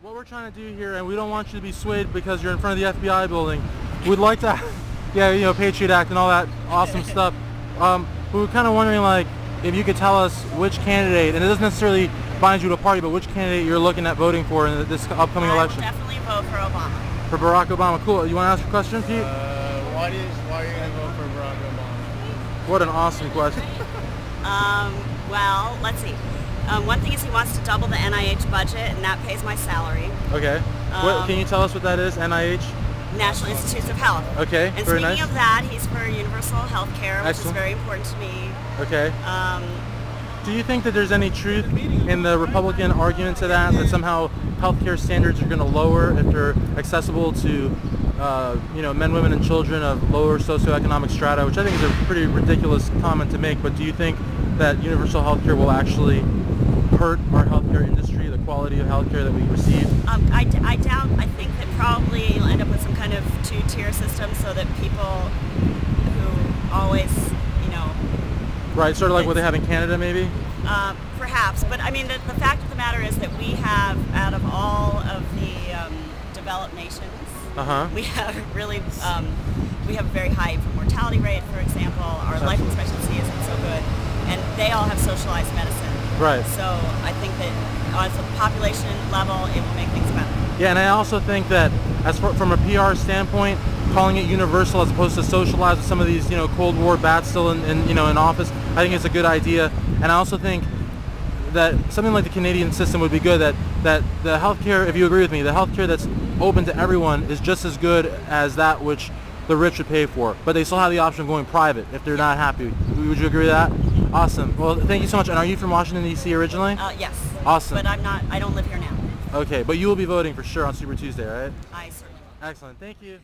what we're trying to do here, and we don't want you to be swayed because you're in front of the FBI building. We'd like to, yeah, you know, Patriot Act and all that awesome stuff. We were kind of wondering, like, if you could tell us which candidate, and it doesn't necessarily bind you to a party, but which candidate you're looking at voting for in this upcoming election. I will definitely vote for Obama. For Barack Obama. Cool. You want to ask a question, Pete? Why are you going to vote for Barack Obama? What an awesome question. Well, let's see. One thing is he wants to double the NIH budget, and that pays my salary. Okay. Can you tell us what that is, NIH? National Institutes of Health. Okay, and very speaking nice. of that, he's for universal health care, which Excellent. is very important to me. Okay. Do you think that there's any truth in the Republican argument to that somehow healthcare standards are going to lower if they're accessible to you know, men, women, and children of lower socioeconomic strata, which I think is a pretty ridiculous comment to make, but do you think that universal healthcare will actually hurt our healthcare industry, the quality of healthcare that we receive? I doubt. I think that probably you'll end up with some kind of two-tier system so that people who always, you know... Right, sort of like what they have in Canada, maybe? Perhaps, but I mean, the fact of the matter is that we have, out of all of the developed nations, we have really, we have a very high mortality rate, for example. Our life expectancy isn't so good, and they all have socialized medicine. Right. So I think that as a population level, it will make things better. Yeah, and I also think that from a PR standpoint, calling it universal as opposed to socialized with some of these, you know, Cold War bats still in you know, in office, I think it's a good idea. And I also think that something like the Canadian system would be good, that the healthcare, if you agree with me, the healthcare that's open to everyone is just as good as that which the rich would pay for, but they still have the option of going private if they're not happy. Would you agree with that? Awesome. Well, thank you so much. And are you from Washington, D.C. originally? Yes. Awesome. But I don't live here now. Okay, but you will be voting for sure on Super Tuesday, right? I certainly will. Excellent. Thank you.